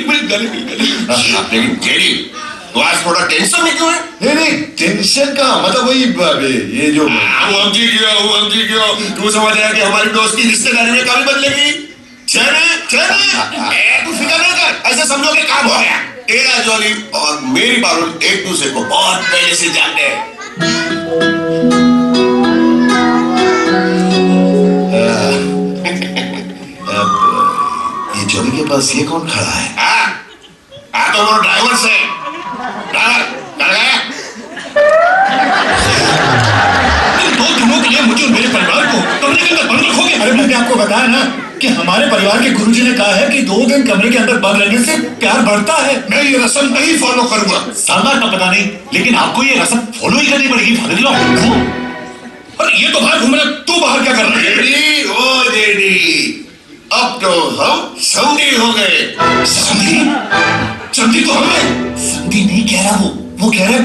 मिल गली। लेकिन जेडी तो आज थोड़ा टेंशन में क्यों है? नहीं टेंशन का मतलब वही ये जो समझी क्यों तू समझ आया कि हमारी दोस्त की रिश्तेदारी में कभी बदलेगी? तू फिक्र नहीं कर, ऐसे समझो कि काम हो गया। तेरा जॉली और मेरी पारुल एक दूसरे को बहुत पहले से जानते हैं। ये जॉली के पास ये कौन खड़ा है? तो वो ड्राइवर से दो दिनों के लिए मुझे और मेरे परिवार को कमरे के अंदर बंद रखोगे? अरे मैंने आपको बताया ना कि हमारे परिवार के गुरुजी ने कहा है कि 2 दिन कमरे के अंदर बंद रहने से प्यार बढ़ता है। मैं ये रस्म नहीं फॉलो करूंगा। सालमान का पता नहीं, लेकिन आपको ये रस्म फॉलो ही करनी पड़ेगी। और ये तो बाहर घूम रहा, तू बाहर क्या कर रहा है? जेडी, ओ जेडी, अब तो हम समझी हो गए। समझी तो हमें समझी नहीं कह रहा, वो कह रहे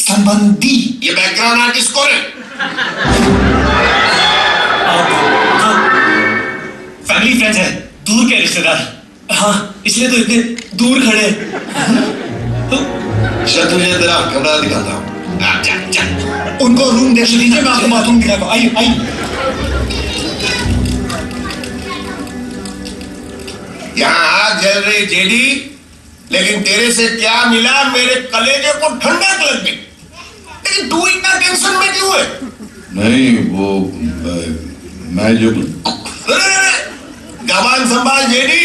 संबंधी। ये बैकग्राउंड आर्टिस्ट कौन है? फैमिली फ्रेंड्स है, दूर के रिश्तेदार। हाँ, इसलिए तो इतने दूर खड़े। चल तुझे तेरा कमरा दिखाता हूँ। उनको रूम देख लीजिए, मैं आपको बाथरूम दिखाता हूँ। आइए। यहाँ आग जल रही जेडी, लेकिन तेरे से क्या मिला? मेरे कलेजे को ठंडक लग गई। लेकिन तू इतना टेंशन में क्यों है? नहीं वो मैं जो जबान संभाल जेडी,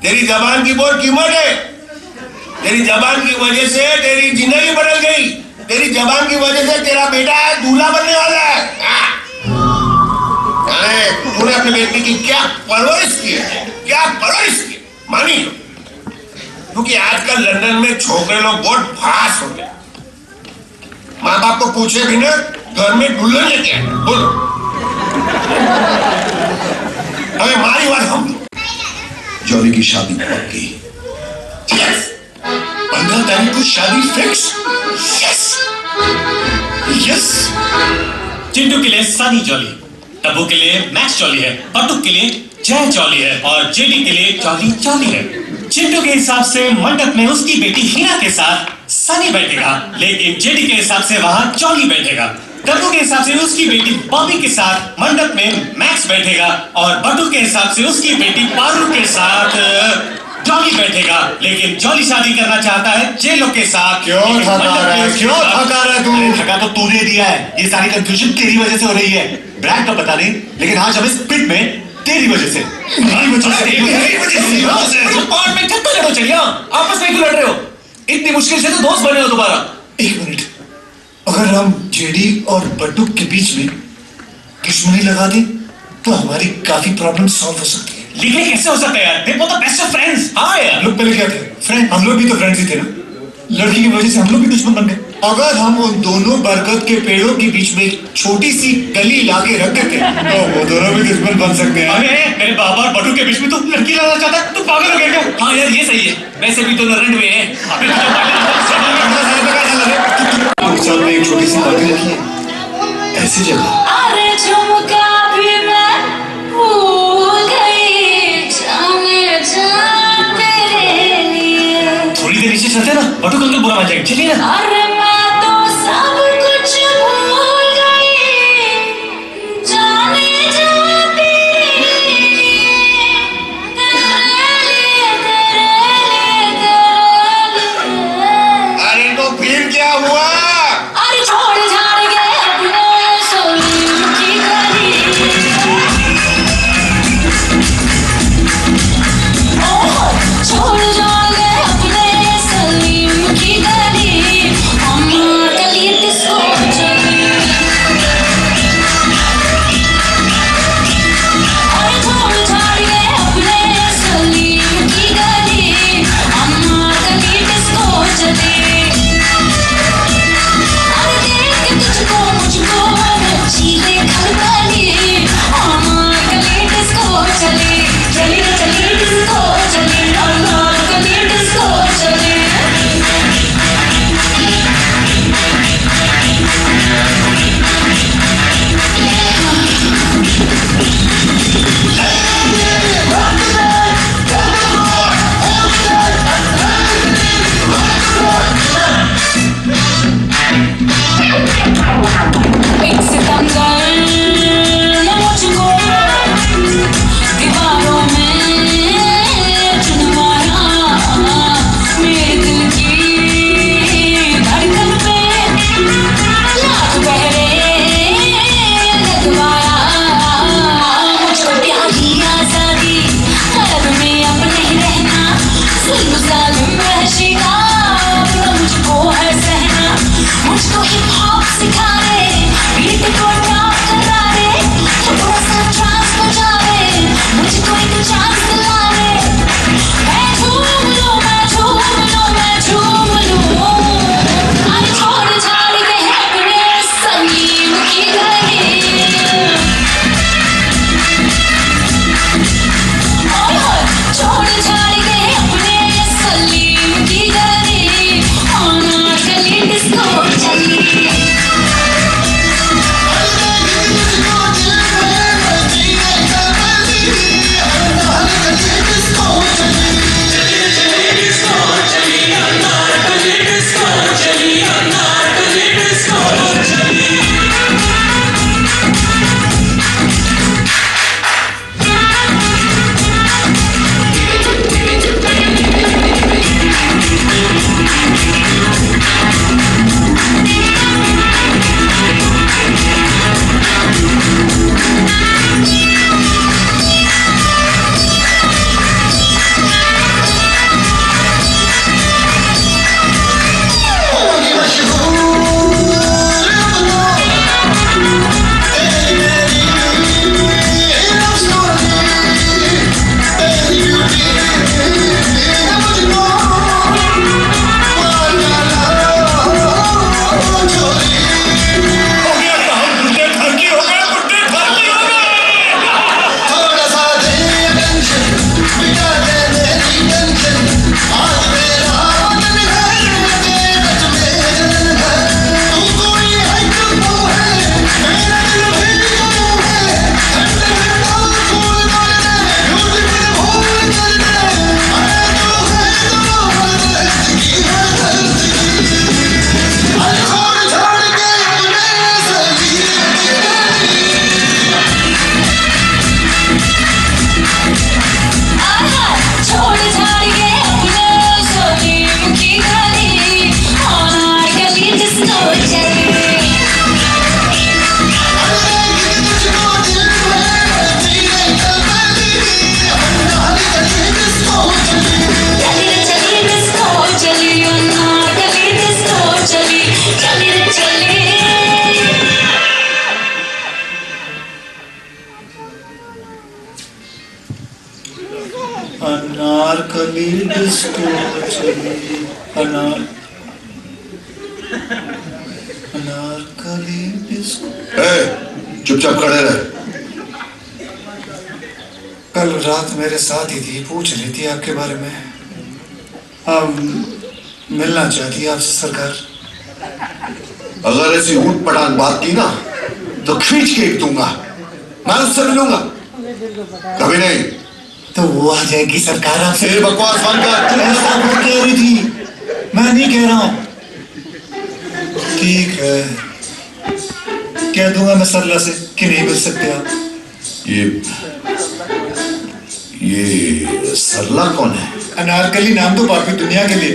तेरी जबान की बहुत कीमत है। तेरी जबान की वजह से तेरी जिंदगी बदल गई। तेरी जबान की वजह से तेरा बेटा दूल्हा बनने वाला है। तूने अपने बेटे की क्या परवरिश की है? क्या परवरिश की? मानी लो, क्योंकि आजकल लंदन में छोकरे लोग बहुत फास्ट हो गए। माँ बाप को पूछे भी ना घर में दुल्हन लेके आए। बोलो, हमें मारी बात हम जॉली की शादी पक गई। 15 तारीख को शादी फिक्स। यस। चिंटू के लिए सनी जॉली, टब्बू के लिए मैक्स जॉली है, पटुक के लिए जय जॉली है और जेडी के लिए जॉली जॉली है। चिंटू के हिसाब से मंडप में उसकी बेटी हीना के साथ सनी बैठेगा, लेकिन जेडी के हिसाब से वहां जॉली बैठेगा। टब्बू के हिसाब से उसकी बेटी बॉबी के साथ मंडप में मैक्स बैठेगा और बटू के हिसाब से उसकी बेटी पारू के साथ जॉली बैठेगा। लेकिन जॉली शादी करना चाहता है जेलो के साथ। क्यों थका रहा है तू? थका तो तूने दिया है। ये सारी कंफ्यूजन तेरी वजह से हो रही है। ब्रैक तो पता नहीं, लेकिन आज हम इस पिट में तेरी वजह से। चलिए आपस में क्यों लड़ रहे हो? इतनी मुश्किल से तो दोस्त बने हो दोबारा। 1 मिनट, अगर हम जेडी और बटुक के बीच में दुश्मनी लगा दें तो हमारी काफी प्रॉब्लम सॉल्व हो सकती है। लेकिन कैसे हो सकता है यार? They both are best of friends। हाँ यार, लोग पहले क्या थे? फ्रेंड। हम लोग भी तो फ्रेंड्स ही थे ना। लड़की की वजह से हम लोग भी दुश्मन बन गए। अगर हम उन दोनों बरगद के पेड़ों के बीच में छोटी सी गली लाके रख देते तो वो दोनों भी दुश्मन बन सकते हैं। अरे मेरे बाबा और बटू के बीच में तू लड़की लाना चाहता है? तू पागल हो गया क्या? हाँ यार, ये सही है। वैसे भी दोनों रन हुए हैं। एक छोटी सी पार्टी रखी है ऐसी जगह। अरे झुमका भी मैं भूल गई, तेरे लिए। थोड़ी देर नीचे चलते ना, बटू अंकल बुरा मान जाएंगे। चलिए ना। अरे मैं तो सब कुछ भूल गई, जाने जा तेरे लिए, अरे तो फिर क्या हुआ? अरे छोड़ झाड़ गए अपने सलीम की गली। छोड़ झाड़ गए अपने सलीम की गली। अनारकली डिस्को चली अनारकली डिस्को। चुपचाप खड़े रहे। कल रात मेरे साथ ही थी, पूछ रही थी आपके बारे में। मिलना चाहती है आपसे सरकार। अगर ऐसी ऊट पटांग बात की ना तो खींच के एक दूंगा। मैं उससे मिलूंगा कभी नहीं। तो वो आ जाएगी सरकार आपसे। तेरी बकवास बंद कर। ऐसा वो कह रही थी, मैं नहीं कह रहा हूं। ठीक है, कह दूंगा मैं सरला से कि नहीं मिल सकते आप। ये सरला कौन है? अनारकली नाम तो पापी दुनिया के लिए,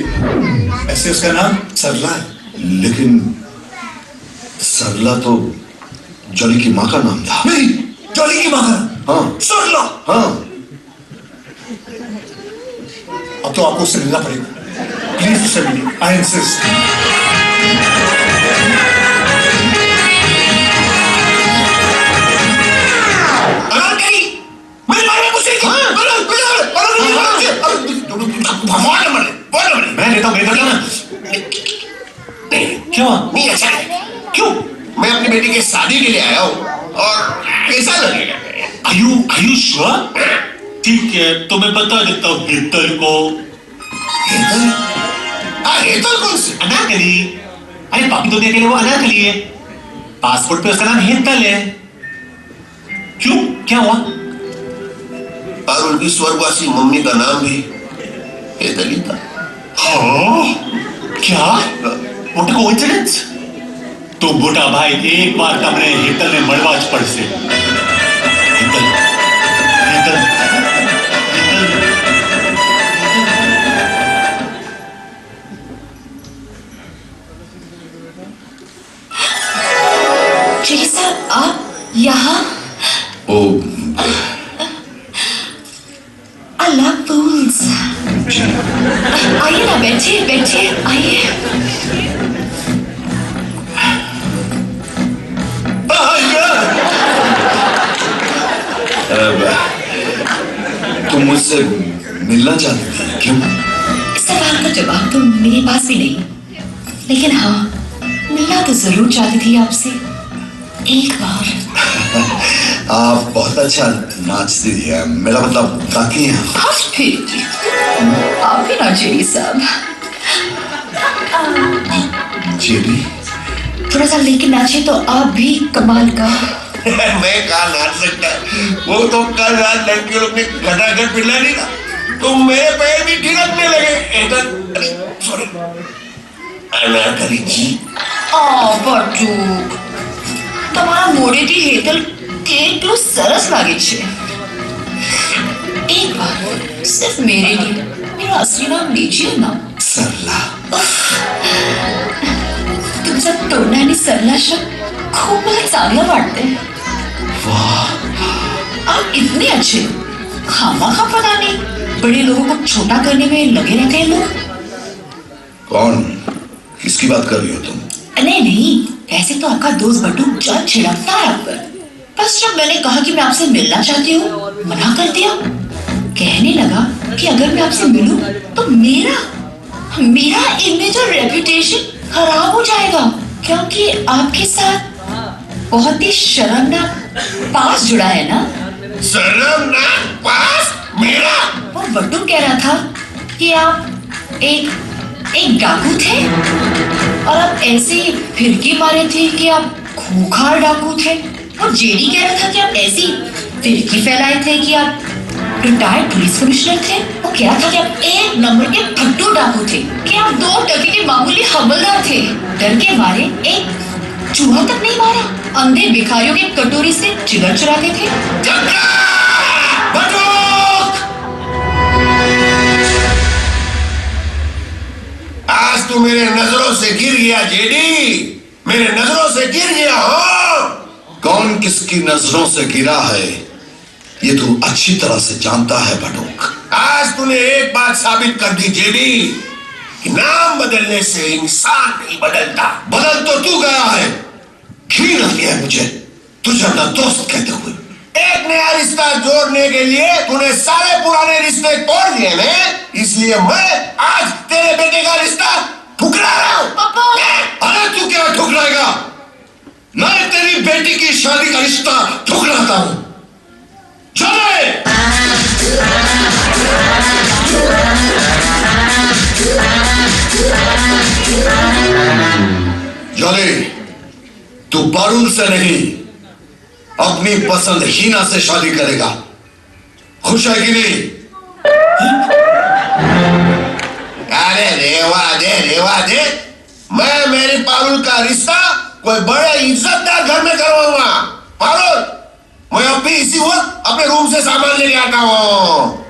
ऐसे उसका नाम सरला है। लेकिन सरला तो जॉली की माँ का नाम था। नहीं, जॉली की माँ का। हाँ सरला। हाँ। अब तो आपको उससे मिलना पड़ेगा। प्लीज उससे मिलिए, आई इंसिस्ट। अनारकली मेरे बारे में कुछ नहीं। बहुत नंबर मैं लेता हूँ बेटा ना। नहीं क्यों? नहीं अच्छा है। क्यों? मैं अपनी बेटी की शादी के लिए आया हूँ और कैसा लगेगा? आयु श्योर? ठीक है, तो मैं बता देता हूँ हेतल को। हेतल? हाँ हेतल कौन सी? अनारकली। अरे पापी दुनिया के लिए वो अनारकली है। पासपोर्ट पे उसका नाम हेतल है। क्यों, क्या हुआ? और उनकी स्वर्गवासी मम्मी का नाम भी हेतल ही था। हाँ? क्या? What a coincidence? तो मोटा भाई एक बार कमरे हेतल ने मड़वाज पड़ से हेतल हेतल जी सर, आप यहाँ? ओ अल्लाह फूल्स। आइए ना, बैठिए बैठिए, आइए। तुम मुझसे मिलना चाहती थी, क्यों? इस सवाल का जवाब तो मेरे पास भी नहीं, लेकिन हाँ, मिलना तो जरूर चाहती थी आपसे एक बार। आप बहुत अच्छा नाचती है, मेरा मतलब गाती हैं। हंस फिर आप भी नाचेगी साहब। जेडी थोड़ा सा लेके नाचे तो आप भी कमाल का। मैं कहा नाच सकता। वो तो कल रात लड़कियों लोग ने घटाघट पिला दी ना, तो मेरे पैर भी थिरकने लगे। अरे सॉरी अनारकली जी। बटू તમારા મોઢેથી હેતલ કેટલું સરસ લાગે છે। एक बार सिर्फ मेरे लिए मेरा असली नाम लीजिए ना। सरला। तुमचा तोंड आणि सरला शब्द खूप मला चांगलं वाटते। वाह, आप इतने अच्छे, खामखा पता नहीं बड़े लोगों को छोटा करने में लगे रहते हैं लोग। कौन? किसकी बात कर रही हो तुम? नहीं, ऐसे तो आपका दोस्त बटू जब छिड़कता है आप पर। बस जब मैंने कहा कि मैं आपसे मिलना चाहती हूँ, मना कर दिया। कहने लगा कि अगर मैं आपसे मिलूं तो मेरा इमेज और रेपुटेशन खराब हो जाएगा, क्योंकि आपके साथ बहुत ही शर्मनाक पास जुड़ा है ना। शर्मनाक पास मेरा? वो बटू कह रहा था कि आप एक डाकू थे, और आप ऐसे फिरकी मारे थे कि आप खूंखार डाकू थे। और जेडी कह रहा था कि आप ऐसी फिरकी फैलाए थे कि आप रिटायर्ड पुलिस कमिश्नर थे। वो कह रहा था कि आप एक नंबर के फट्टू डाकू थे, कि आप 2 टके के मामूली हवलदार थे। डर के मारे एक चूहा तक नहीं मारा, अंधे भिखारियों के कटोरी से जिगर चुराते थे। आज तू मेरे नजरों से गिर गया जेडी, मेरे नजरों से गिर गया। हो कौन किसकी नजरों से गिरा है ये तू अच्छी तरह से जानता है बटुक। आज तूने एक बात साबित कर दी जेडी कि नाम बदलने से इंसान नहीं बदलता। बदल तो तू गया है। घृणा आती है मुझे तुझे अपना दोस्त कहते हुए। एक नया रिश्ता जोड़ने के लिए तूने सारे पुराने रिश्ते तोड़ दिए ना, इसलिए मैं आज तेरे बेटे का रिश्ता ठुकरा रहा हूं। पापा अरे तू क्या ठुकराएगा? मैं तेरी बेटी की शादी का रिश्ता ठुकराता हूं। चले जले, तू पारुल से नहीं अपनी पसंद हीना से शादी करेगा। खुश है कि नहीं? अरे रेवा दे, मैं मेरी पारुल का रिश्ता कोई बड़े इज्जतदार घर में करवाऊंगा। पारुल, मैं अभी इसी वक्त अपने रूम से सामान लेके आता हूँ।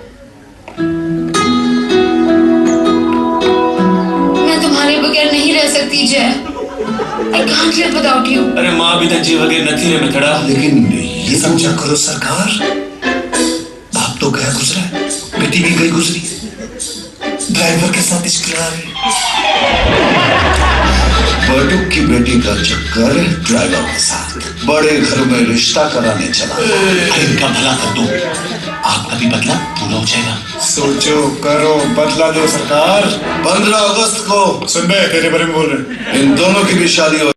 मैं तुम्हारे बगैर नहीं रह सकती जय। I can't live without you. अरे माँ भी तो जी वगैरह नथी रे में खड़ा। लेकिन ये समझा करो सरकार, बाप तो गया गुजरा है, बेटी भी गई गुजरी, ड्राइवर के साथ इश्क लड़ा रही। बटुक की बेटी का चक्कर ड्राइवर के साथ बड़े घर में रिश्ता कराने चला। अरे इनका भला कर दो, आपका भी बदला पूरा हो जाएगा। सोचो करो बदला दो सरकार। 15 अगस्त को सुन बे, तेरे बारे में बोल रहे। इन दोनों की भी शादी हो